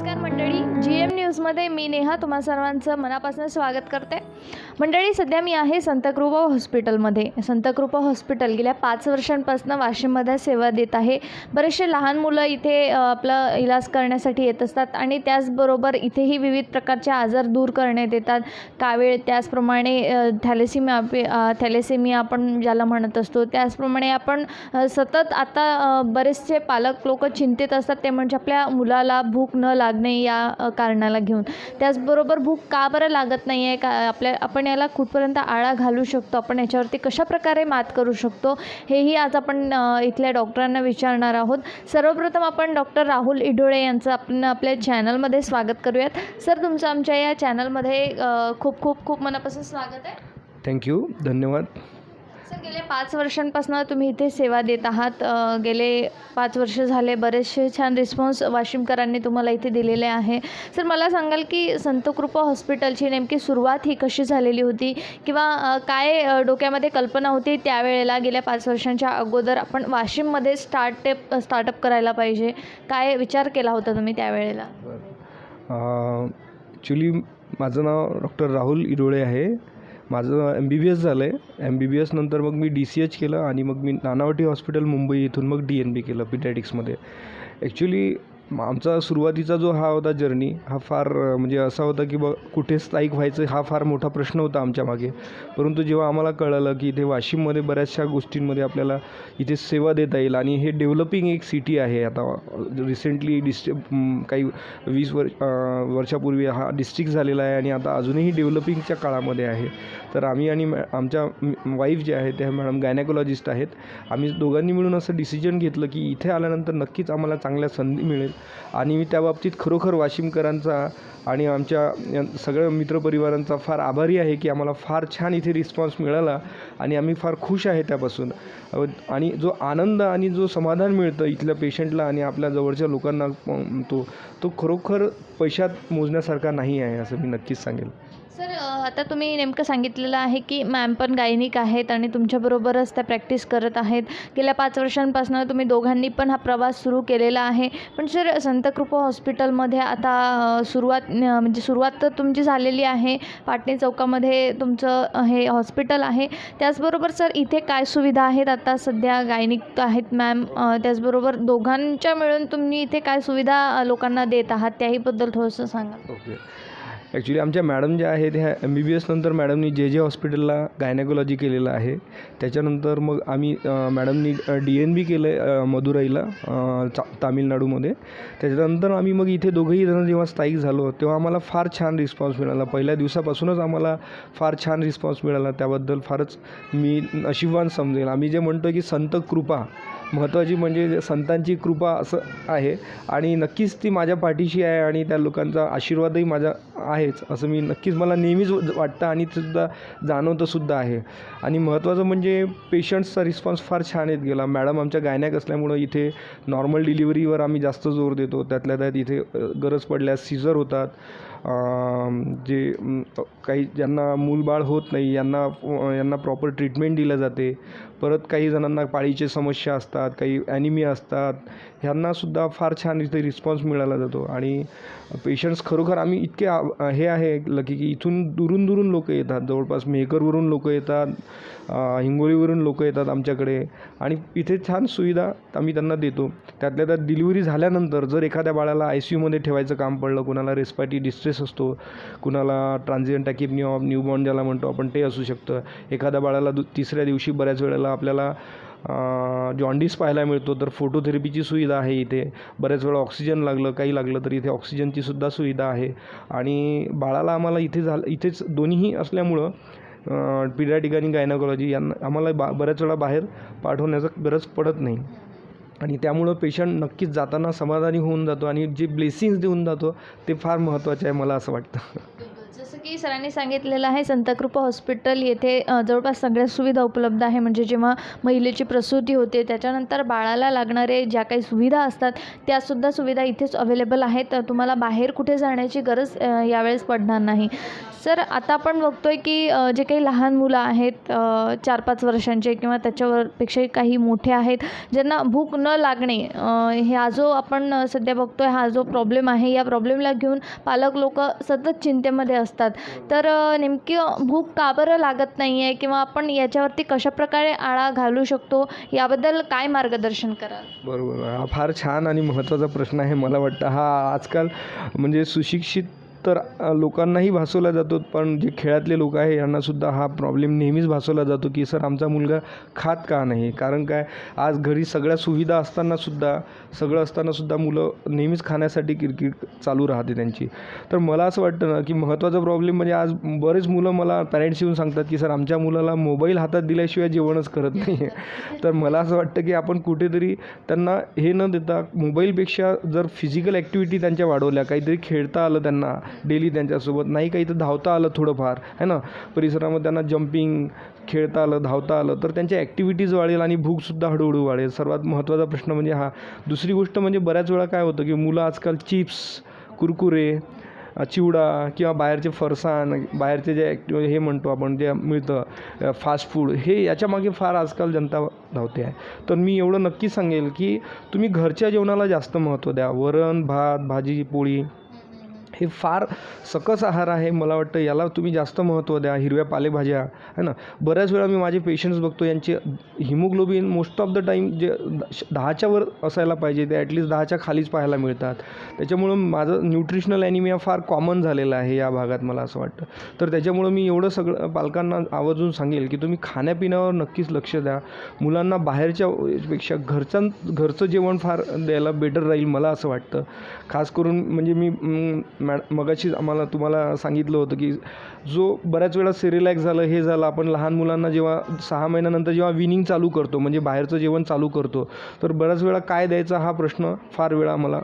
नमस्कार मंडळी, GM न्यूजमध्ये मी नेहा तुम्हा सर्वांचं मनापासून स्वागत करते. मंडळी, सध्या मी आहे संतकृपा हॉस्पिटलमध्ये. संतकृपा हॉस्पिटल गेल्या 5 वर्षांपासून वाशिममध्ये सेवा देत आहे. बरेचसे लहान मुलं इथे आपला इलाज करण्यासाठी येत असतात आणि त्याचबरोबर इथेही विविध प्रकारचे आजार दूर करण्यात येतात. कावीळ, त्याचप्रमाणे थॅलेसेमिया आपण ज्याला म्हणत असतो, त्याचप्रमाणे आपण सतत आता बरेचसे पालक लोक चिंतित असतात, ते म्हणजे आपल्या मुलाला भूक न लागणे या कारणाला घेऊन. त्याचबरोबर भूक का बरं लागत नाही आहे, आपण याला कुठपर्यंत आळा घालू शकतो, आपण याच्यावरती कशाप्रकारे मात करू शकतो, हेही आज आपण इथल्या डॉक्टरांना विचारणार आहोत. सर्वप्रथम आपण डॉक्टर राहुल इडोळे यांचं आपण आपल्या चॅनलमध्ये स्वागत करूयात. सर, तुमचं आमच्या या चॅनलमध्ये खूप खूप खूप मनापासून स्वागत आहे. थँक्यू, धन्यवाद. सर, गेले 5 वर्षांपासून तुम्ही इथे सेवा देत आहात. गेले 5 वर्ष झाले, बरेचसे छान रिस्पॉन्स वाशिमकरांनी तुम्हाला इथे दिलेले आहे. सर, मला सांगाल की संतकृपा हॉस्पिटलची नेमकी सुरुवात ही कशी झालेली होती, किंवा काय डोक्यामध्ये कल्पना होती त्यावेळेला, गेल्या 5 वर्षांच्या अगोदर आपण वाशिममध्ये स्टार्टअप करायला पाहिजे, काय विचार केला होता तुम्ही त्यावेळेला? ॲक्च्युली माझं नाव डॉक्टर राहुल इडोळे आहे. माझं MBBS झालं आहे. MBBS नंतर मग मी DCH केलं आणि मग मी नानावटी हॉस्पिटल मुंबई इथून मग DNB केलं पीडियाट्रिक्समध्ये. ॲक्च्युली आमचा सुरुवातीचा जो हा होता जर्नी, हा फार म्हणजे असा होता की कुठे स्थायिक व्हायचं हा फार मोठा प्रश्न होता आमच्या मागे. परंतु जेव्हा आम्हाला कळलं की इथे वाशिममध्ये बऱ्याचशा गोष्टींमध्ये आपल्याला इथे सेवा देता येईल आणि हे डेव्हलपिंग एक सिटी आहे. आता रिसेंटली काही 20 वर्षापूर्वी हा डिस्ट्रिक्ट झालेला आहे आणि आता अजूनही डेव्हलपिंगच्या काळामध्ये आहे. तर आम्ही आणि आमच्या वाईफ जे आहे त्या मॅडम गायनेकोलॉजिस्ट आहेत. आम्ही दोघांनी मिळून असं डिसिजन घेतलं की इथे आल्यानंतर नक्कीच आम्हाला चांगल्या संधी मिळेल आणि मी त्या बाबतीत खरोखर वाशिमकरांचा आणि आमच्या सगळ्या मित्रपरिवारांचा फार आभारी आहे की आम्हाला फार छान इथे रिस्पॉन्स मिळाला आणि आम्ही फार खुश आहे त्यापासून. आणि जो आनंद आणि जो समाधान मिळतं इथल्या पेशंटला आणि आपल्या जवळच्या लोकांना, तो खरोखर पैशात मोजण्यासारखा नाही आहे, असं मी नक्कीच सांगेल. सर, आता तुम्ही नेमकं सांगितलेलं आहे की मॅम पण गायनिक आहेत आणि तुमच्याबरोबरच त्या प्रॅक्टिस करत आहेत. गेल्या 5 वर्षांपासून तुम्ही दोघांनी पण हा प्रवास सुरू केलेला आहे. पण सर, संतकृपा हॉस्पिटलमध्ये आता सुरुवात तर तुमची झालेली आहे. पाटणी चौकामध्ये तुमचं हे हॉस्पिटल आहे. त्याचबरोबर सर, इथे काय सुविधा आहेत? आता सध्या गायनिक आहेत मॅम, त्याचबरोबर दोघांच्या मिळून तुम्ही इथे काय सुविधा लोकांना देत आहात, त्याहीबद्दल थोडंसं सांगा. ओके. ॲक्च्युली आमच्या मॅडम ज्या आहेत ह्या MBBS नंतर मॅडमनी JJ हॉस्पिटलला गायनेकोलॉजी केलेलं आहे. त्याच्यानंतर मग आम्ही मॅडमनी DNB केलं आहे मदुराईला, तामिळनाडूमध्ये. त्याच्यानंतर आम्ही मग इथे दोघंही जण जेव्हा स्थायिक झालो तेव्हा आम्हाला फार छान रिस्पॉन्स मिळाला. पहिल्या दिवसापासूनच आम्हाला फार छान रिस्पॉन्स मिळाला. त्याबद्दल फारच मी नशीबवान समजेल. आम्ही जे म्हणतो की संत कृपा महत्त्वाची म्हणजे संतांची कृपा असं आहे आणि नक्कीच ती माझ्या पाठीशी आहे आणि त्या लोकांचा आशीर्वादही माझा आहेच, असं मी नक्कीच मला नेहमीच वाटतं आणि सुद्धा जाणवतंसुद्धा आहे. आणि महत्त्वाचं म्हणजे पेशंट्सचा रिस्पॉन्स फार छान येत गेला. मॅडम आमच्या गायनॅक असल्यामुळं इथे नॉर्मल डिलिव्हरीवर आम्ही जास्त जोर देतो. त्यातल्या त्यात इथे गरज पडल्यास सीझर होतात. जे काही ज्यांना मूलबाळ होत नाही यांना प्रॉपर ट्रीटमेंट दिलं जाते. परत काही जणांना पाळीचे समस्या असतात, काही ॲनिमिया असतात, ह्यांनासुद्धा फार छान इथे रिस्पॉन्स मिळाला जातो. आणि पेशंट्स खरोखर आम्ही इतके हे आहे लकी की इथून दुरून लोक येतात. जवळपास मेहकरवरून लोक येतात, हिंगोलीवरून लोक येतात आमच्याकडे आणि इथे छान सुविधा आम्ही त्यांना देतो. त्यातल्या त्यात डिलिव्हरी झाल्यानंतर जर एखाद्या बाळाला ICUमध्ये ठेवायचं काम पडलं, कुणाला रेस्पिरेटरी डिस्ट्रेस असतो, कुणाला ट्रान्झिएंट टॅकिपनिया ऑफ न्यूबॉर्न ज्याला म्हणतो आपण ते असू शकतं. एखाद्या बाळाला तिसऱ्या दिवशी बऱ्याच वेळेला आपल्याला जॉन्डिस पाहायला मिळतो, तर फोटोथेरपीची सुविधा आहे इथे. बऱ्याच वेळा ऑक्सिजन काही लागलं तर इथे ऑक्सिजनची सुद्धा सुविधा आहे. आणि बाळाला आम्हाला इथेच दोन्हीही असल्यामुळं पीडियाट्रिक आणि गायनेकोलॉजी यांना आम्हाला बऱ्याच वेळा बाहेर पाठवण्याचं गरज पडत नाही आणि त्यामुळं पेशंट नक्कीच जाताना समाधानी होऊन जातो आणि जे ब्लेसिंग्स देऊन जातो ते फार महत्त्वाचे आहे मला असं वाटतं. जसं की सरांनी सांगितलेलं आहे, संतकृपा हॉस्पिटल येथे जवळपास सगळ्या सुविधा उपलब्ध आहे. म्हणजे जेव्हा महिलेची प्रसूती होते त्याच्यानंतर बाळाला लागणारे ज्या काही सुविधा असतात त्यासुद्धा सुविधा इथेच अवेलेबल आहेत. तर तुम्हाला बाहेर कुठे जाण्याची गरज यावेळेस पडणार नाही. सर, आता आपण बघतोय की जे काही लहान मुलं आहेत 4-5 वर्षांचे किंवा त्याच्यापेक्षाही काही मोठे आहेत, ज्यांना भूक न लागणे, हा जो आपण सध्या बघतोय, हा जो प्रॉब्लेम आहे, या प्रॉब्लेमला घेऊन पालक लोक सतत चिंतेमध्ये असतात. तर नेमकी भूक का बरं लागत नाही आहे किंवा आपण याच्यावरती कशाप्रकारे आळा घालू शकतो, याबद्दल काय मार्गदर्शन कराल? बरोबर. हा फार छान आणि महत्त्वाचा प्रश्न आहे. मला वाटतं हा आजकाल म्हणजे सुशिक्षित तर लोकांनाही भासवला जातो, पण जे खेळातले लोक आहे यांनासुद्धा हा प्रॉब्लेम नेहमीच भासवला जातो की सर आमचा मुलगा खात का नाही. कारण काय, आज घरी सगळ्या सुविधा असतानासुद्धा, सगळं असतानासुद्धा मुलं नेहमीच खाण्यासाठी किरकिर चालू राहते त्यांची. तर मला असं वाटतं ना की महत्त्वाचा प्रॉब्लेम म्हणजे आज बरेच मुलं मला पॅरेंट्स येऊन सांगतात की सर आमच्या मुलाला मोबाईल हातात दिल्याशिवाय जेवणच करत नाही आहे. तर मला असं वाटतं की आपण कुठेतरी त्यांना हे न देता मोबाईलपेक्षा जर फिजिकल ॲक्टिव्हिटी त्यांच्या वाढवल्या, काहीतरी खेळता आलं त्यांना डेली त्यांच्यासोबत, नाही काही तर धावता आलं थोडंफार है ना, परिसरामध्ये त्यांना जंपिंग खेळता आलं, धावता आलं, तर त्यांच्या ॲक्टिव्हिटीज वाढेल आणि भूकसुद्धा हळूहळू वाढेल. सर्वात महत्त्वाचा प्रश्न म्हणजे हा. दुसरी गोष्ट म्हणजे बऱ्याच वेळा काय होतं की मुलं आजकाल चिप्स, कुरकुरे, चिवडा किंवा बाहेरचे फरसाण, बाहेरचे जे हे म्हणतो आपण जे मिळतं फास्ट फूड, हे याच्यामागे फार आजकाल जनता धावते आहे. तर मी एवढं नक्की सांगेल की तुम्ही घरच्या जेवणाला जास्त महत्त्व द्या. वरण, भात, भाजी, पोळी हे फार सकस आहार आहे. मला वाटतं याला तुम्ही जास्त महत्त्व द्या. हिरव्या पालेभाज्या आहे ना. बऱ्याच वेळा मी माझे पेशंट्स बघतो, यांचे haemoglobin most of the time जे 10च्या वर असायला पाहिजे ते ॲटलिस्ट 10च्या खालीच पाहायला मिळतात. त्याच्यामुळं माझं न्यूट्रिशनल ॲनिमिया फार कॉमन झालेलं आहे या भागात, मला असं वाटतं. तर त्याच्यामुळं मी एवढं सगळं पालकांना आवर्जून सांगेल की तुम्ही खाण्यापिण्यावर नक्कीच लक्ष द्या. मुलांना बाहेरच्या पेक्षा घरचं जेवण फार द्यायला बेटर राहील, मला असं वाटतं. खास करून म्हणजे मी मगाशी तुम्हाला सांगितलं होतं की जो बऱ्याच वेळा सेरेलॅक झालं, हे झालं, आपण लहान मुलांना जेव्हा 6 महिन्यानंतर जेव्हा विनिंग चालू करतो, म्हणजे बाहेरचं जेवण चालू करतो, तर बऱ्याच वेळा काय द्यायचा हा प्रश्न फार वेळा मला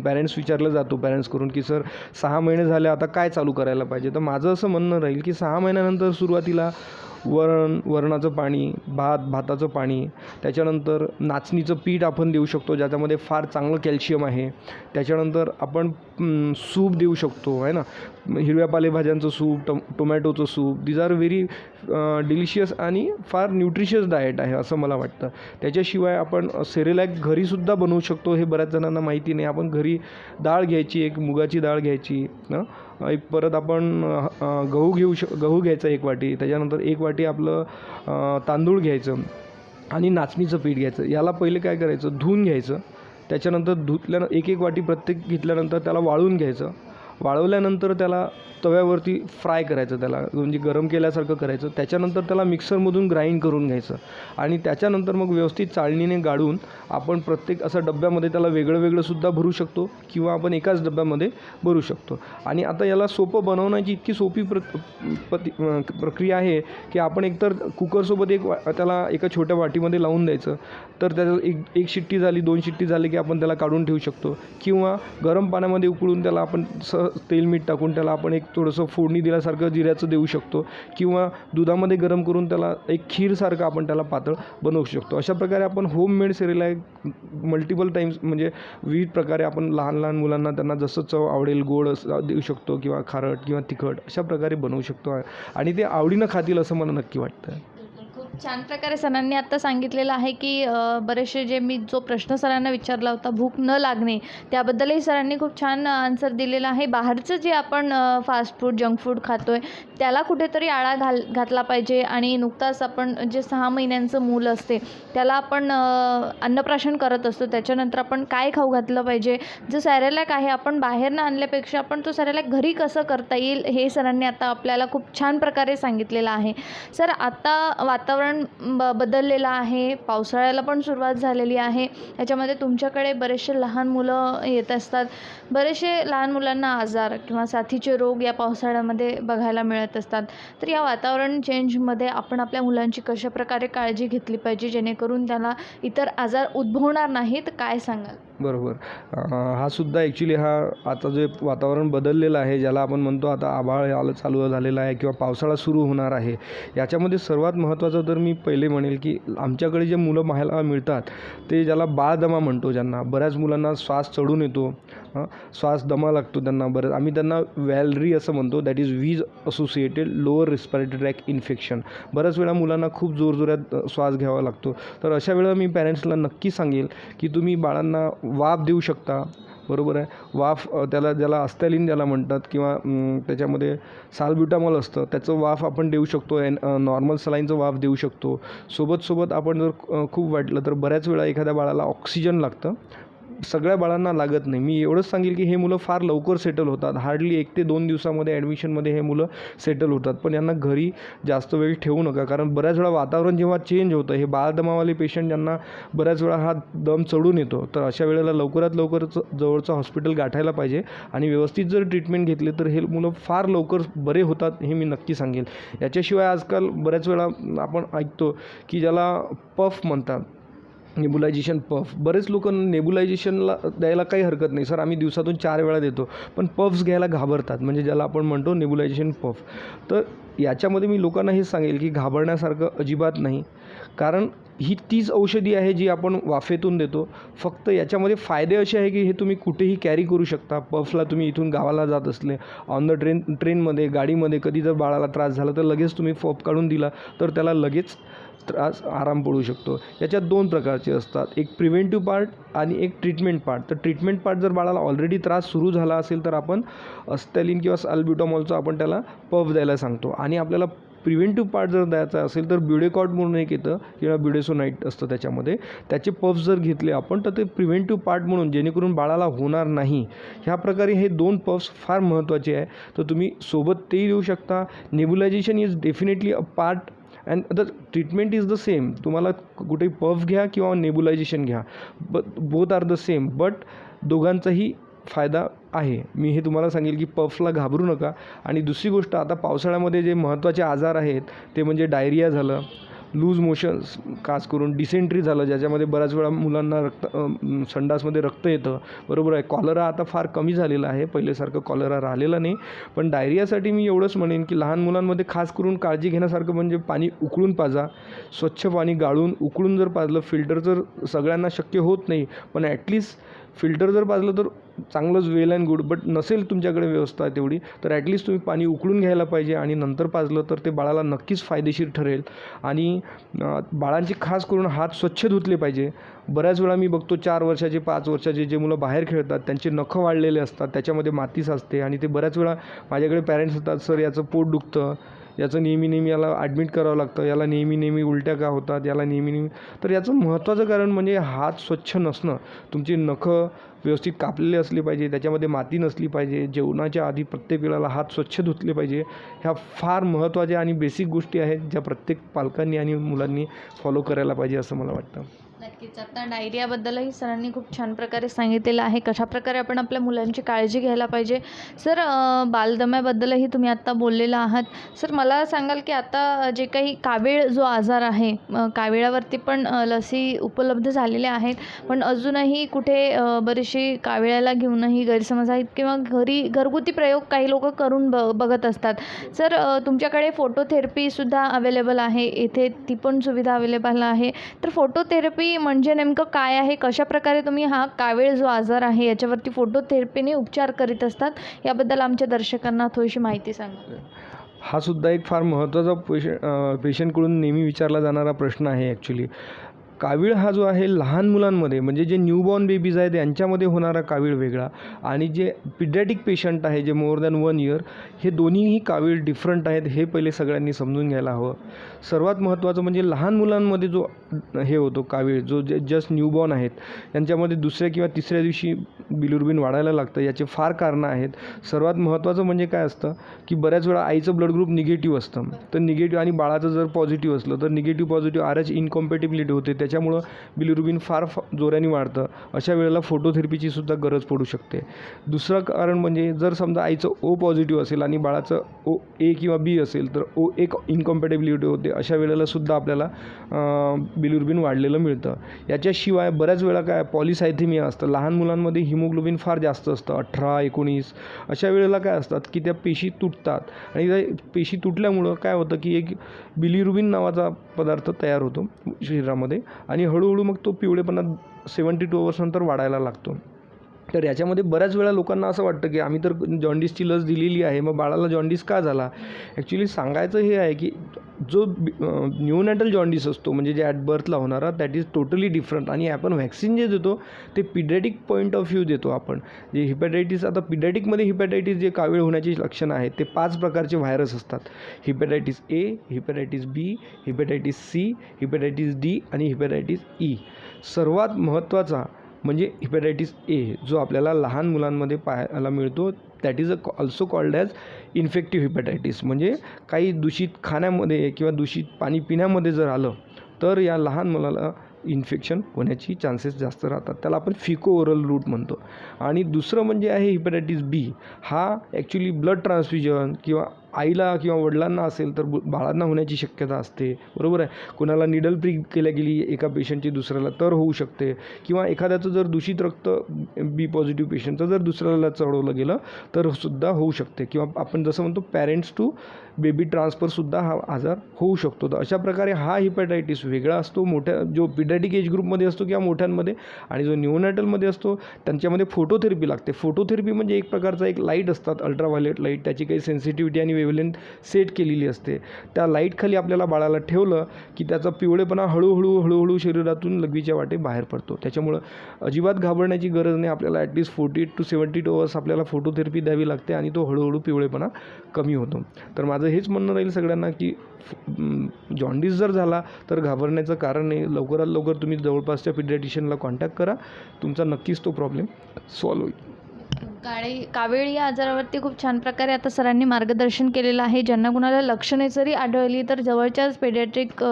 पॅरेंट्स विचारलं जातो पॅरेंट्स करून की सर 6 महिने झाले, आता काय चालू करायला पाहिजे. तर माझं असं म्हणणं राहील की 6 महिन्यानंतर सुरुवातीला वरणाचं पाणी, भाताचं पाणी, त्याच्यानंतर नाचणीचं पीठ आपण देऊ शकतो, ज्याच्यामध्ये फार चांगलं कॅल्शियम आहे. त्याच्यानंतर आपण सूप देऊ शकतो आहे ना, हिरव्या पालेभाज्यांचं सूप, टोमॅटोचं soup. These are very delicious आणि फार न्यूट्रिशियस डाएट आहे असं मला वाटतं. त्याच्याशिवाय आपण सेरेलॅक घरीसुद्धा बनवू शकतो. हे बऱ्याच जणांना माहिती नाही. आपण घरी डाळ घ्यायची, एक मुगाची डाळ घ्यायची, एक परत आपण गहू घ्यायचा 1 वाटी, त्याच्यानंतर 1 वाटी आपलं तांदूळ घ्यायचं आणि नाचणीचं पीठ घ्यायचं. याला पहिले काय करायचं, धुवून घ्यायचं. त्याच्यानंतर धुतल्यानं 1-1 वाटी प्रत्येक घेतल्यानंतर त्याला वाळून घ्यायचं. वाळवल्यानंतर त्याला तव्यावरती फ्राय करायचं, त्याला म्हणजे गरम केल्यासारखं करायचं. त्याच्यानंतर त्याला मिक्सरमधून ग्राइंड करून घ्यायचं आणि त्याच्यानंतर मग व्यवस्थित चाळणीने गाळून आपण प्रत्येक असं डब्यामध्ये त्याला वेगळं वेगळंसुद्धा भरू शकतो किंवा आपण एकाच डब्यामध्ये भरू शकतो. आणि आता याला सोपं बनवण्याची इतकी सोपी प्रक्रिया आहे की आपण एकतर कुकरसोबत त्याला एका छोट्या वाटीमध्ये लावून द्यायचं. तर त्याचं एक शिट्टी झाली, 2 शिट्टी झाली की आपण त्याला काढून ठेवू शकतो किंवा गरम पाण्यामध्ये उकळून त्याला आपण तेल मीठ टाकून त्याला आपण एक थोडंसं फोडणी दिल्यासारखं जिऱ्याचं देऊ शकतो किंवा दुधामध्ये गरम करून त्याला एक खीरसारखं आपण त्याला पातळ बनवू शकतो. अशा प्रकारे आपण होममेड सेरेलॅक मल्टिपल टाईम्स म्हणजे विविध प्रकारे आपण लहान लहान मुलांना त्यांना जसं चव आवडेल गोड देऊ शकतो किंवा खारट किंवा तिखट अशा प्रकारे बनवू शकतो आणि ते आवडीनं खातील असं मला नक्की वाटतं. खूप छान प्रकारे सरांनी आत्ता सांगितलेलं आहे की बरेचसे जे मी जो प्रश्न सरांना विचारला होता, भूक न लागणे, त्याबद्दलही सरांनी खूप छान आन्सर दिलेला आहे. बाहेरचं जे आपण फास्ट फूड, जंक फूड खातोय त्याला कुठेतरी आळा घातला पाहिजे आणि नुकताच आपण जे 6 महिन्यांचं मूल असते त्याला आपण अन्नप्राशन करत असतो, त्याच्यानंतर आपण काय खाऊ घातलं पाहिजे. जो सॅरेलॅक आहे आपण बाहेरनं आणल्यापेक्षा आपण तो सॅरेलॅक घरी कसं करता येईल हे सरांनी आता आपल्याला खूप छान प्रकारे सांगितलेलं आहे. सर, आता वातावरण बदललेलं आहे, पावसाळ्याला पण सुरुवात झालेली आहे. याच्यामध्ये तुमच्याकडे बरेचसे लहान मुलं येत असतात. बरेचसे लहान मुलांना आजार किंवा साथीचे रोग या पावसाळ्यामध्ये बघायला मिळत असतात. तर या वातावरण चेंजमध्ये आपण आपल्या मुलांची कशाप्रकारे काळजी घेतली पाहिजे जेणेकरून त्याला इतर आजार उद्भवणार नाहीत, काय सांगाल? बरोबर. हा सुद्धा ॲक्च्युली हा आता जे वातावरण बदललेलं आहे, ज्याला आपण म्हणतो आता आभाळ चालू झालेलं आहे किंवा पावसाळा सुरू होणार आहे, याच्यामध्ये सर्वात महत्त्वाचं तर मी पहिले म्हणेल की आमच्याकडे जे मुलं पाहायला मिळतात ते ज्याला बाळदमा म्हणतो, ज्यांना बऱ्याच मुलांना श्वास चढून येतो, श्वास दमा लागतो त्यांना. आम्ही त्यांना व्हॅलरी असं म्हणतो, दॅट इज वीज associated lower respiratory track infection. बऱ्याच वेळा मुलांना खूप जोरजोरात श्वास घ्यावा लागतो. तर अशा वेळेला मी पॅरेंट्सला नक्की सांगेल की तुम्ही बाळांना वाफ देऊ शकता. बरोबर आहे. वाफ ज्याला अस्थॅलिन ज्याला म्हणतात किंवा त्याच्यामध्ये साल्ब्युटामॉल असतं, त्याचं वाफ आपण देऊ शकतो. नॉर्मल सलाईनचं वाफ देऊ शकतो. सोबत आपण जर खूप वाटलं तर बऱ्याच वेळा एखाद्या बाळाला ऑक्सिजन लागतं. सगळ्या बाळांना लागत नाही. मी एवढंच सांगेल की हे मुलं फार लवकर सेटल होतात. हार्डली 1 ते 2 दिवसामध्ये ॲडमिशनमध्ये हे मुलं सेटल होतात. पण यांना घरी जास्त वेळ ठेवू नका, कारण बऱ्याच वेळा वातावरण जेव्हा चेंज होतं, हे बाळदमावाले पेशंट ज्यांना बऱ्याच वेळा हा दम चढून येतो, तर अशा वेळेला लवकरात लवकर जवळचं हॉस्पिटल गाठायला पाहिजे आणि व्यवस्थित जर ट्रीटमेंट घेतली तर हे मुलं फार लवकर बरे होतात, हे मी नक्की सांगेल. याच्याशिवाय आजकाल बऱ्याच वेळा आपण ऐकतो की ज्याला पफ म्हणतात, नेबुलायझेशन पफ. बरेच लोक नेबुलायझेशनला द्यायला काही हरकत नाही, सर आम्ही दिवसातून 4 वेळा देतो, पण पफ्स घ्यायला घाबरतात, म्हणजे ज्याला आपण म्हणतो नेबुलायझेशन पफ. तर याच्यामध्ये मी लोकांना हेच सांगेल की घाबरण्यासारखं अजिबात नाही, कारण ही तीच औषधी आहे जी आपण वाफेतून देतो. फक्त याच्यामध्ये फायदे असे आहे की हे तुम्ही कुठेही कॅरी करू शकता. पफला तुम्ही इथून गावाला जात असले, ऑन द ट्रेनमध्ये, गाडीमध्ये कधी जर बाळाला त्रास झाला तर लगेच तुम्ही पफ काढून दिला तर त्याला लगेच आराम पडू शकतो. याच्यात 2 प्रकारचे असतात, एक प्रिव्हेंटिव्ह पार्ट आणि एक ट्रीटमेंट पार्ट. तर ट्रीटमेंट पार्ट जर बाळाला ऑलरेडी त्रास सुरू झाला असेल तर आपण अस्थॅलिन किंवा साल्ब्युटामॉलचा आपण त्याला पफ द्यायला सांगतो. आणि आपल्याला प्रिव्हेंटिव्ह पार्ट जर द्यायचा असेल तर ब्युडेकॉट म्हणून एक येतं किंवा ब्युडेसोनाईट असतं त्याच्यामध्ये, त्याचे पफ्स जर घेतले आपण तर ते प्रिव्हेंटिव्ह पार्ट म्हणून, जेणेकरून बाळाला होणार नाही. ह्या प्रकारे हे 2 पफ्स फार महत्त्वाचे आहे. तर तुम्ही सोबत तेही देऊ शकता. Nebulisation is definitely a part and the treatment is the same. तुम्हाला कुठेही पफ घ्या किंवा नेबुलायझेशन घ्या, both are the same, but दोघांचाही फायदा आहे. मी हे तुम्हाला सांगेल की पफला घाबरू नका. आणि दुसरी गोष्ट, आता पावसाळ्यामध्ये जे महत्त्वाचे आजार आहेत ते म्हणजे डायरिया झालं, लूज मोशन्स, खास करून डिसेंट्री झालं, ज्याच्यामध्ये बऱ्याच वेळा मुलांना संडासमध्ये रक्त येतं. बरोबर आहे. कॉलरा आता फार कमी झालेला आहे, पहिल्यासारखं कॉलरा राहिलेला नाही. पण डायरियासाठी मी एवढंच म्हणेन की लहान मुलांमध्ये खास करून काळजी घेण्यासारखं म्हणजे पाणी उकळून पाजा. स्वच्छ पाणी गाळून उकळून जर पाजलं, फिल्टर जर सगळ्यांना शक्य होत नाही, पण ॲटलिस्ट फिल्टर जर पाजलं तर चांगलंच, वेल अँड गुड. बट नसेल तुमच्याकडे व्यवस्था तेवढी तर ॲटलिस्ट तुम्ही पाणी उकळून घ्यायला पाहिजे आणि नंतर पाजलं तर ते बाळाला नक्कीच फायदेशीर ठरेल. आणि बाळांचे खास करून हात स्वच्छ धुतले पाहिजे. बऱ्याच वेळा मी बघतो 4 वर्षाचे 5 वर्षाचे जे मुलं बाहेर खेळतात त्यांचे नखं वाढलेले असतात, त्याच्यामध्ये माती साचते आणि ते बऱ्याच वेळा माझ्याकडे पॅरेंट्स येतात, सर याचं पोट दुखतं, याचं नेहमी याला ॲडमिट करावं लागतं, याला नेहमी उलट्या का होतात, याला नेहमी. तर याचं महत्त्वाचं कारण म्हणजे हात स्वच्छ नसणं. तुमची नखं व्यवस्थित कापलेले असले पाहिजे, त्याच्यामध्ये माती नसली पाहिजे. जेवणाच्या आधी प्रत्येक वेळेला हात स्वच्छ धुतले पाहिजे. ह्या फार महत्त्वाच्या आणि बेसिक गोष्टी आहेत ज्या प्रत्येक पालकांनी आणि मुलांनी फॉलो करायला पाहिजे असं मला वाटतं. नक्कीच. आता डायरियाबद्दलही सरांनी खूप छान प्रकारे सांगितलेलं आहे, कशाप्रकारे आपण आपल्या मुलांची काळजी घ्यायला पाहिजे. सर, बालदम्याबद्दलही तुम्ही आत्ता बोललेला आहात. सर, मला सांगाल की आता जे काही कावीळ जो आजार आहे, काविळावरती पण लसी उपलब्ध झालेल्या आहेत, पण अजूनही कुठे बरीचशी काविळाला घेऊनही गैरसमज आहेत किंवा घरगुती प्रयोग काही लोक करून बघत असतात. सर, तुमच्याकडे फोटोथेरपीसुद्धा अवेलेबल आहे इथे, ती पण सुविधा अवेलेबल आहे. तर फोटोथेरपी म्हणजे नेमकं काय आहे, कशाप्रकारे तुम्ही हा कावीळ जो आजार आहे याच्यावरती फोटोथेरपीने उपचार करीत असतात, याबद्दल आमच्या दर्शकांना थोडीशी माहिती सांगा. हा सुद्धा एक फार महत्त्वाचा पेशंटकडून नेहमी विचारला जाणारा प्रश्न आहे. ॲक्च्युली कावीळ हा जो आहे लहान मुलांमध्ये, म्हणजे जे न्यूबॉर्न बेबीज आहेत यांच्यामध्ये होणारा कावीळ वेगळा, आणि जे पिडॅटिक पेशंट आहे जे मोर दॅन 1 इयर, हे दोन्हीही कावीळ डिफरंट आहेत. हे पहिले सगळ्यांनी समजून घ्यायला हवं. सर्वात महत्त्वाचं म्हणजे लहान मुलांमध्ये जो हे होतो कावीळ, जो जस्ट न्यूबॉर्न आहेत, यांच्यामध्ये 2ऱ्या किंवा 3ऱ्या दिवशी बिलिरुबिन वाढायला लागतं. याचे फार कारणं आहेत. सर्वात महत्त्वाचं म्हणजे काय असतं की बऱ्याच वेळा आईचं ब्लड ग्रुप निगेटिव्ह असतं, तर निगेटिव्ह, आणि बाळाचं जर पॉझिटिव्ह असलं तर निगेटिव्ह पॉझिटिव्ह RH इनकॉम्पॅटिबिलिटी होते. त्याच्यामुळं बिलिरुबिन फार जोराने वाढतं. अशा वेळेला फोटोथेरपीची सुद्धा गरज पडू शकते. दुसरं कारण म्हणजे जर समजा आईचं O पॉझिटिव्ह असेल आणि बाळाचं A किंवा B असेल तर एक इनकॉम्पॅटेबिलिटी होते. अशा वेळेला सुद्धा आपल्याला बिलिरुबिन वाढलेलं मिळतं. याच्याशिवाय बऱ्याच वेळा काय पॉलिसायथेमिया असतं. लहान मुलांमध्ये हिमोग्लोबिन फार जास्त असतं, 18-19. अशा वेळेला काय असतात की त्या पेशी तुटतात आणि त्या पेशी तुटल्यामुळं काय होतं की एक बिलिरुबिन नावाचा पदार्थ तयार होतो शरीरामध्ये आणि हळूहळू मग तो पिवळेपणा 72 अवर्सनंतर वाढायला लागतो. तर याच्यामध्ये बऱ्याच वेळा लोकांना असं वाटतं की आम्ही तर जॉन्डिसची लस दिलेली आहे, मग बाळाला जॉन्डिस का झाला? ॲक्च्युली सांगायचं हे आहे की जो न्यूनॅटल जॉन्डिस असतो म्हणजे जे ॲट बर्थला होणारा दॅट इज टोटली डिफरंट. आणि आपण व्हॅक्सिन जे देतो ते पिडॅटिक पॉईंट ऑफ व्ह्यू देतो आपण. जे हिपॅटायटिस, आता पिडॅटिकमध्ये हिपॅटायटिस जे कावीळ होण्याची लक्षणं आहेत ते 5 प्रकारचे व्हायरस असतात. Hepatitis A, hepatitis B, hepatitis C, hepatitis D आणि हिपॅटायटिस E. सर्वात महत्त्वाचा म्हणजे हिपॅटायटिस A जो आपल्याला लहान मुलांमध्ये पाहायला मिळतो. That is also called as infective hepatitis. म्हणजे काही दूषित खाण्यामध्ये किंवा दूषित पाणी पिण्यामध्ये जर आलं तर या लहान मुलाला इन्फेक्शन होण्याची चान्सेस जास्त राहतात. त्याला आपण फिको ओरल रूट म्हणतो. आणि दुसरं म्हणजे आहे हिपॅटायटिस B. हा ॲक्च्युली ब्लड ट्रान्सफ्युजन किंवा आईला किंवा वडिलांना असेल तर बाळांना होण्याची शक्यता असते, बरोबर आहे. कुणाला निडल प्रिक केल्या गेली एका पेशंटची दुसऱ्याला तर होऊ शकते, किंवा एखाद्याचं जर दूषित रक्त B पॉझिटिव्ह पेशंटचं जर दुसऱ्याला चढवलं गेलं तर सुद्धा होऊ शकते. किंवा आपण जसं म्हणतो पॅरेंट्स टू बेबी ट्रान्सफरसुद्धा हा आजार होऊ शकतो. तर अशा प्रकारे हा हिपॅटायटिस वेगळा असतो, मोठ्या जो पिडॅटिक एज ग्रुपमध्ये असतो किंवा मोठ्यांमध्ये, आणि जो न्यूनॅटलमध्ये असतो त्यांच्यामध्ये फोटोथेरपी लागते. फोटोथेरपी म्हणजे एक प्रकारचा एक लाईट असतात, अल्ट्राव्हायोलेट लाईट, त्याची काही सेन्सिटिव्हिटी आणि वेव्हलेंथ सेट केलेली असते. त्या लाईटखाली आपल्याला बाळाला ठेवलं की त्याचा पिवळेपणा हळूहळू शरीरातून लघवीच्या वाटे बाहेर पडतो. त्याच्यामुळं अजिबात घाबरण्याची गरज नाही. आपल्याला ॲटलिस्ट 48 to 72 अवर्स आपल्याला फोटोथेरपी द्यावी लागते आणि तो हळूहळू पिवळेपणा कमी होतो. तर माझं हेच म्हणणं राहील सगळ्यांना की जॉन्डिस जर झाला तर घाबरण्याचं कारण नाही. लवकरात लवकर तुम्ही जवळपासच्या पिडियाट्रिशियनला कॉन्टॅक्ट करा, तुमचा नक्कीच तो प्रॉब्लेम सॉल्व्ह होईल. कावीळ या आजारावरती खूप छान प्रकारे आता सरांनी मार्गदर्शन केलेलं आहे. ज्यांना कुणाला लक्षणे जरी आढळली तर जवळच्याच पेडियाट्रिक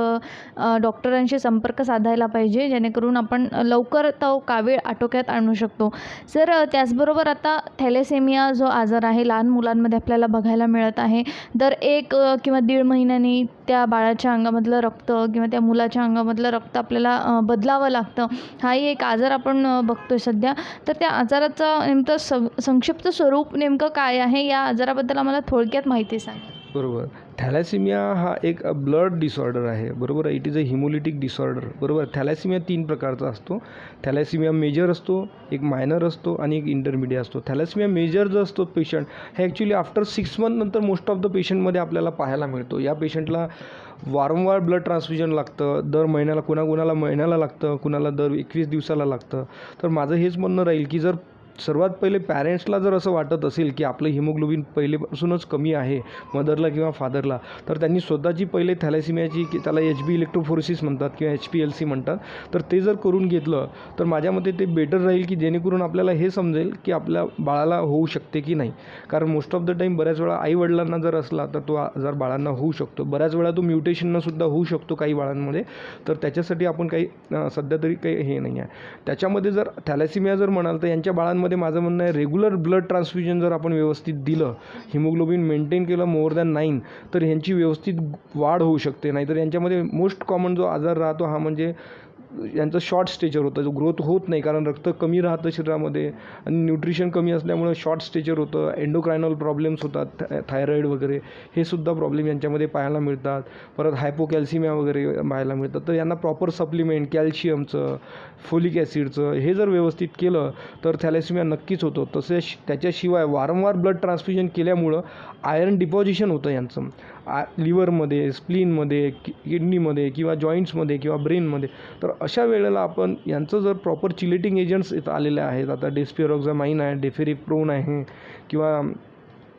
डॉक्टरांशी संपर्क साधायला पाहिजे, जेणेकरून आपण लवकर तो कावीळ आटोक्यात आणू शकतो. सर, त्याचबरोबर आता थॅलेसेमिया जो आजार आहे लहान मुलांमध्ये आपल्याला बघायला मिळत आहे. दर 1 किंवा 1.5 महिन्यांनी त्या बाळाच्या अंगामधलं रक्त किंवा त्या मुलाच्या अंगामधलं रक्त आपल्याला बदलावं लागतं. हाही एक आजार आपण बघतोय सध्या. तर त्या आजाराचं नेमकं संक्षिप्त स्वरूप नेमकं काय आहे, या आजाराबद्दल आम्हाला थोडक्यात माहिती सांगा. बरोबर. थॅलॅसिमिया हा एक ब्लड डिसऑर्डर आहे, बरोबर आहे. It is a haemolytic disorder, बरोबर. थॅलॅसिमिया 3 प्रकारचा असतो. थॅलॅसिमिया मेजर असतो, एक मायनर असतो आणि एक इंटरमिडिएट असतो. थॅलॅसिमिया मेजर जो असतो पेशंट हे ॲक्च्युली आफ्टर 6 मंथ नंतर मोस्ट ऑफ द पेशंटमध्ये आपल्याला पाहायला मिळतो. या पेशंटला वारंवार ब्लड ट्रान्सफ्युजन लागतं. दर महिन्याला, कुणाकुणाला महिन्याला लागतं, कुणाला दर 21 दिवसाला लागतं. तर माझं हेच म्हणणं राहील की जर सर्वात पहिले पॅरेंट्सला जर असं वाटत असेल की आपलं हिमोग्लोबिन पहिलेपासूनच कमी आहे मदरला किंवा फादरला, तर त्यांनी स्वतःची पहिले थॅलॅसिमियाची, की त्याला HB इलेक्ट्रोफोरेसिस म्हणतात किंवा HPLC म्हणतात, तर ते जर करून घेतलं तर माझ्या मते ते बेटर राहील, की जेणेकरून आपल्याला हे समजेल की आपल्या बाळाला होऊ शकते की नाही. कारण मोस्ट ऑफ द टाईम बऱ्याच वेळा आईवडिलांना जर असला तर तो आजार बाळांना होऊ शकतो. बऱ्याच वेळा तो म्युटेशनसुद्धा होऊ शकतो काही बाळांमध्ये. तर त्याच्यासाठी आपण काही सध्या तरी काही हे नाही आहे. त्याच्यामध्ये जर थॅलॅसिमिया जर म्हणाल तर यांच्या बाळांमध्ये माझं म्हणणं आहे रेग्युलर ब्लड ट्रान्सफ्युजन जर आपण व्यवस्थित दिलं, हिमोग्लोबिन मेंटेन केलं मोर दॅन 9, तर ह्यांची व्यवस्थित वाढ होऊ शकते. नाहीतर यांच्यामध्ये मोस्ट कॉमन जो आजार राहतो हा म्हणजे यांचं शॉर्ट स्टेचर होतं, जो ग्रोथ होत नाही, कारण रक्त कमी राहतं शरीरामध्ये आणि न्यूट्रिशन कमी असल्यामुळे शॉर्ट स्टेचर होतं. एंडोक्रायनल प्रॉब्लेम्स होतात, थायरॉईड वगैरे हे सुद्धा प्रॉब्लेम यांच्यामध्ये पाहायला मिळतात. परत हायपोकॅल्सिमिया वगैरे पाहायला मिळतात. तर यांना प्रॉपर सप्लिमेंट कॅल्शियमचं, फोलिक ॲसिडचं हे जर व्यवस्थित केलं तर थॅलॅसिमिया नक्कीच होतो. तसेच त्याच्याशिवाय वारंवार ब्लड ट्रान्सफ्युजन केल्यामुळं आयर्न डिपॉझिशन होतं यांचं लिव्हरमध्ये, स्प्लीनमध्ये, किडनीमध्ये किंवा जॉईंट्समध्ये किंवा ब्रेनमध्ये. तर अशा वेळेला आपण यांचं जर प्रॉपर चिलेटिंग एजंट्स इथं आलेले आहेत, आता डेस्पिरोक्झामाइन आहे, डेफेरिप्रोन आहे किंवा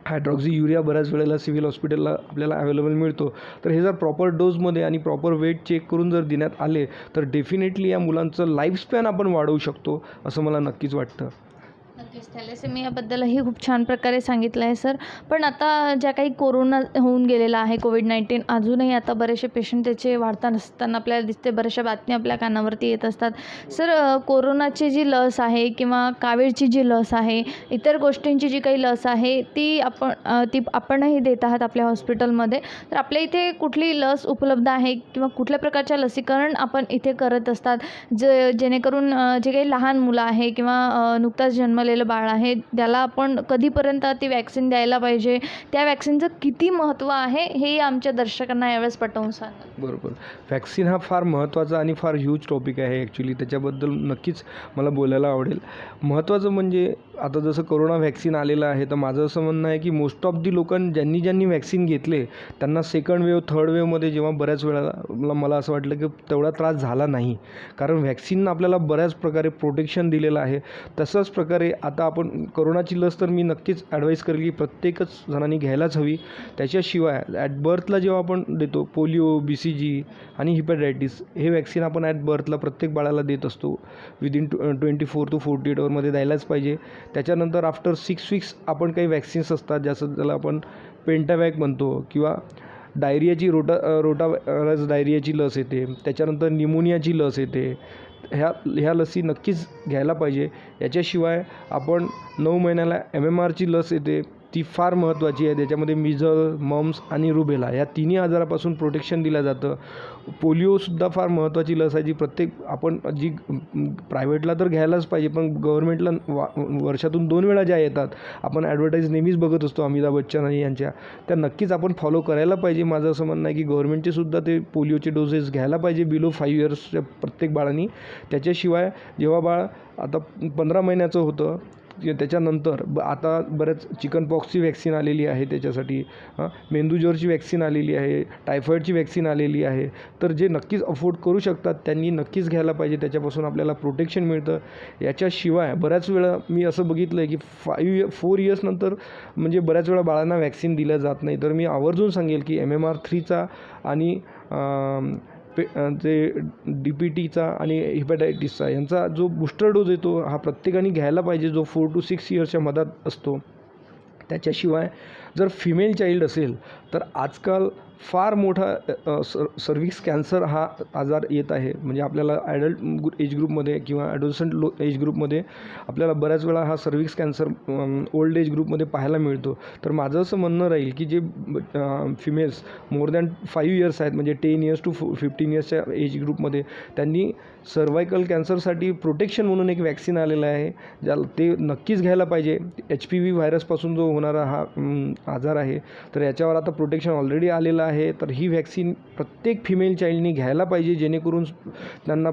हायड्रॉक्झी युरिया बऱ्याच वेळेला सिव्हिल हॉस्पिटलला आपल्याला अवेलेबल मिळतो. तर हे जर प्रॉपर डोजमध्ये आणि प्रॉपर वेट चेक करून जर देण्यात आले तर डेफिनेटली या मुलांचं लाईफस्पॅन आपण वाढवू शकतो असं मला नक्कीच वाटतं. नक्कीच थॅलेसेमियाबद्दलही खूप छान प्रकारे सांगितलं आहे सर. पण आता ज्या काही कोरोना होऊन गेलेला आहे, कोविड-19 अजूनही आता बरेचसे पेशंट त्याचे वाढताना असताना आपल्याला दिसते, बऱ्याचशा बातम्या आपल्या कानावरती येत असतात. सर कोरोनाची जी लस आहे किंवा कोविडची जी लस आहे, इतर गोष्टींची जी काही लस आहे ती आपणही देत आहात आपल्या हॉस्पिटलमध्ये. तर आपल्या इथे कुठली लस उपलब्ध आहे किंवा कुठल्या प्रकारच्या लसीकरण आपण इथे करत असतात, जेणेकरून जे काही लहान मुलं आहे किंवा नुकताच जन्मलेलं बाळ आहे, त्याला आपण कधीपर्यंत ती वॅक्सिन द्यायला पाहिजे, त्या वॅक्सिनचं किती महत्त्व आहे, हे आमच्या दर्शकांना यावेळेस पटवून सांगा. बरोबर. वॅक्सिन हा फार महत्त्वाचा आणि फार ह्यूज टॉपिक आहे ॲक्च्युली. त्याच्याबद्दल नक्कीच मला बोलायला आवडेल. महत्त्वाचं म्हणजे आता जसं कोरोना व्हॅक्सिन आलेलं आहे, तर माझं असं म्हणणं आहे की मोस्ट ऑफ दी ज्यांनी व्हॅक्सिन घेतले त्यांना सेकंड वेव्ह, थर्ड वेव्हमध्ये जेव्हा बऱ्याच वेळेला मला असं वाटलं की तेवढा त्रास झाला नाही. कारण व्हॅक्सिन आपल्याला बऱ्याच प्रकारे प्रोटेक्शन दिलेलं आहे. तसंच प्रकारे आता आपण कोरोनाची लस तर मी नक्कीच ॲडवाईस करेल की प्रत्येकच जणांनी घ्यायलाच हवी. त्याच्याशिवाय ॲट बर्थला जेव्हा आपण देतो पोलिओ, BCG आणि हिपॅटायटिस हे वॅक्सिन आपण ॲट बर्थला प्रत्येक बाळाला देत असतो. विदिन 24 to 48 आवरमध्ये द्यायलाच पाहिजे. त्याच्यानंतर आफ्टर 6 वीक्स आपण काही वॅक्सिन्स असतात, जसं त्याला आपण पेंटावॅक म्हणतो, किंवा डायरियाची रोटाव्हायरस डायरियाची लस येते. त्याच्यानंतर न्यूमोनियाची लस येते. ह्या लसी नक्कीच घ्यायला पाहिजे. याच्याशिवाय आपण 9 महिन्याला MMRची लस येते, ती फार महत्त्वाची आहे. त्याच्यामध्ये मिझल, मम्स आणि रुबेला या तिन्ही आजारापासून प्रोटेक्शन दिलं जातं. पोलिओसुद्धा फार महत्त्वाची लस आहे, जी आपण प्रायव्हेटला तर घ्यायलाच पाहिजे, पण गव्हर्नमेंटला वर्षातून 2 वेळा ज्या येतात, आपण ॲडव्हर्टाईज नेहमीच बघत असतो अमिताभ बच्चन आणि यांच्या, त्या नक्कीच आपण फॉलो करायला पाहिजे. माझं असं म्हणणं आहे की गव्हर्नमेंटचे सुद्धा ते पोलिओचे डोसेस घ्यायला पाहिजे बिलो 5 इयर्सच्या प्रत्येक बाळांनी. त्याच्याशिवाय जेव्हा बाळ आता 15 महिन्याचं होतं, त्याच्यानंतर आता बऱ्याच चिकनपॉक्सची वॅक्सिन आलेली आहे, त्याच्यासाठी मेंदूज्वरची वॅक्सिन आलेली आहे, टायफॉईडची वॅक्सिन आलेली आहे. तर जे नक्कीच अफोर्ड करू शकतात त्यांनी नक्कीच घ्यायला पाहिजे. त्याच्यापासून आपल्याला प्रोटेक्शन मिळतं. याच्याशिवाय बऱ्याच वेळा मी असं बघितलं आहे की 4 इयर्सनंतर म्हणजे बऱ्याच वेळा बाळांना वॅक्सिन दिल्या जात नाही. तर मी आवर्जून सांगेल की MMR3चा आणि ते DPTचा आणि हिपॅटायटिसचा यांचा जो बूस्टर डोज येतो हा प्रत्येकाने घ्यायला पाहिजे, जो 4 to 6 इयर्सच्या मधात असतो. त्याच्याशिवाय जर फिमेल चाइल्ड असेल तर आजकाल फार मोठा सर्व्हिक्स कॅन्सर हा आजार येत आहे. म्हणजे आपल्याला ॲडल्ट एज ग्रुपमध्ये किंवा ॲडोलसंट एज ग्रुपमध्ये आपल्याला बऱ्याच वेळा हा सर्व्हिक्स कॅन्सर ओल्ड एज ग्रुपमध्ये पाहायला मिळतो. तर माझं असं म्हणणं राहील की जे फिमेल्स मोर दॅन 5 इयर्स आहेत, म्हणजे 10 इयर्स to 15 इयर्सच्या एज ग्रुपमध्ये, त्यांनी सर्वायकल कॅन्सरसाठी प्रोटेक्शन म्हणून एक वॅक्सिन आलेलं आहे, ज्याला ते नक्कीच घ्यायला पाहिजे. HPV व्हायरसपासून जो होणारा हा आजार आहे, तर याच्यावर आता प्रोटेक्शन ऑलरेडी आलेलं आहे. तर ही वॅक्सिन प्रत्येक फिमेल चाइल्डनी घ्यायला पाहिजे, जेणेकरून त्यांना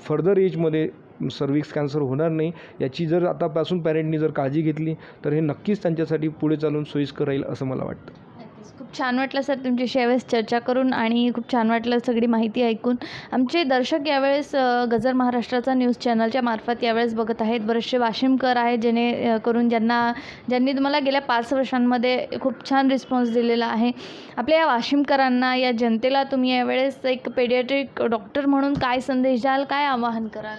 फर्दर एजमध्ये सर्व्हिक्स कॅन्सर होणार नाही. याची जर आतापासून पॅरेंटनी जर काळजी घेतली तर हे नक्कीच त्यांच्यासाठी पुढे चालून सोयीस्कर राहील असं मला वाटतं. खूप छान वाटलं सर तुमच्याशी यावेळेस चर्चा करून, आणि खूप छान वाटलं सगळी माहिती ऐकून. आमचे दर्शक यावेळेस गजर महाराष्ट्राचा न्यूज चॅनलच्या मार्फत यावेळेस बघत आहेत. बरेचसे वाशिमकर आहेत, जेणेकरून ज्यांनी तुम्हाला गेल्या 5 वर्षांमध्ये खूप छान रिस्पॉन्स दिलेला आहे. आपल्या या वाशिमकरांना, या जनतेला तुम्ही यावेळेस एक पेडियाट्रिक डॉक्टर म्हणून काय संदेश द्याल, काय आवाहन कराल?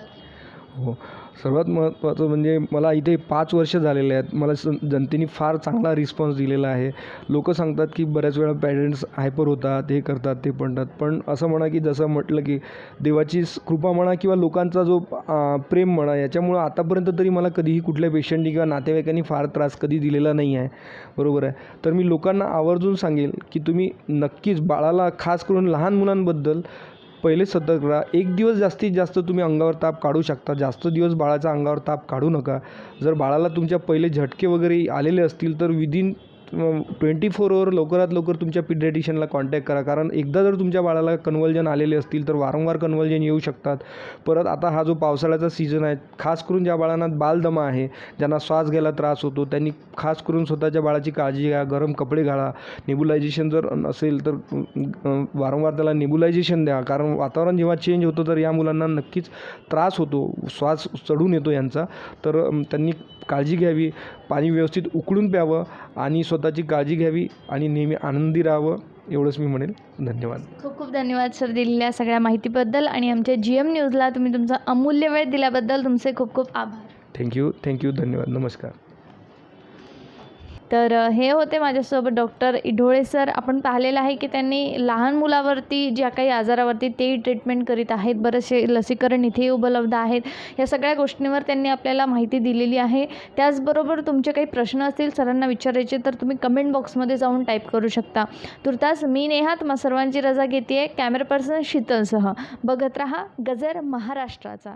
हो, सर्वात महत्त्वाचं म्हणजे मला इथे 5 वर्ष झालेले आहेत. मला जनतेने फार चांगला रिस्पॉन्स दिलेला आहे. लोक सांगतात की बऱ्याच वेळा पेरेंट्स हायपर होतात, हे करतात, ते म्हणतात. पण असं म्हणा की जसं म्हटलं की देवाची कृपा म्हणा किंवा लोकांचा जो प्रेम म्हणा, याच्यामुळं आतापर्यंत तरी मला कधीही कुठल्या पेशंटनी किंवा नातेवाईकांनी फार त्रास कधी दिलेला नाही आहे. बरोबर आहे. तर मी लोकांना आवर्जून सांगेल की तुम्ही नक्कीच बाळाला, खास करून लहान मुलांबद्दल पहिले सतर्क राहा. एक दिवस जास्तीत जास्त तुम्ही अंगावर ताप काढू शकता, जास्त दिवस बाळाचा अंगावर ताप काढू नका. जर बाळाला तुमच्या पहिले झटके वगैरे आलेले असतील तर विदिन 24 आवर लवकरात लवकर तुमच्या पिडियाट्रिशियनला कॉन्टॅक्ट करा. कारण एकदा जर तुमच्या बाळाला कन्व्हल्जन आलेले असतील तर वारंवार कन्व्हल्जन येऊ शकतात. परत आता हा जो पावसाळ्याचा सीझन आहे, खास करून ज्या बाळांना बालदमा आहे, ज्यांना श्वास घ्यायला त्रास होतो, त्यांनी खास करून स्वतःच्या बाळाची काळजी घ्या. गरम कपडे घाला. नेब्युलायझेशन जर असेल तर वारंवार त्याला नेब्युलायझेशन द्या. कारण वातावरण जेव्हा चेंज होतं तर या मुलांना नक्कीच त्रास होतो, श्वास चढून येतो यांचा. तर त्यांनी काळजी घ्यावी. पाणी व्यवस्थित उकळून प्यावं आणि स्वतःची काळजी घ्यावी आणि नेहमी आनंदी राहावं, एवढंच मी म्हणेल. धन्यवाद. खूप खूप धन्यवाद सर दिलेल्या सगळ्या माहितीबद्दल, आणि आमच्या GM न्यूजला तुम्ही तुमचा अमूल्य वेळ दिल्याबद्दल तुमचे खूप खूप आभार. थँक्यू धन्यवाद नमस्कार. तर हे होते माझ्यासोबत डॉक्टर इढोळे सर. आपण पाहिलेलं आहे की त्यांनी लहान मुलावरती ज्या काही आजारावरती तेही ट्रीटमेंट करीत आहेत. बरेचसे लसीकरण इथेही उपलब्ध आहेत. या सगळ्या गोष्टींवर त्यांनी आपल्याला माहिती दिलेली आहे. त्याचबरोबर तुमचे काही प्रश्न असतील सरांना विचारायचे तर तुम्ही कमेंट बॉक्समध्ये जाऊन टाईप करू शकता. तुर्तास मी नेहा तुम्हा सर्वांची रजा घेते आहे. कॅमेरा पर्सन शीतलसह. बघत रहा गजर महाराष्ट्राचा.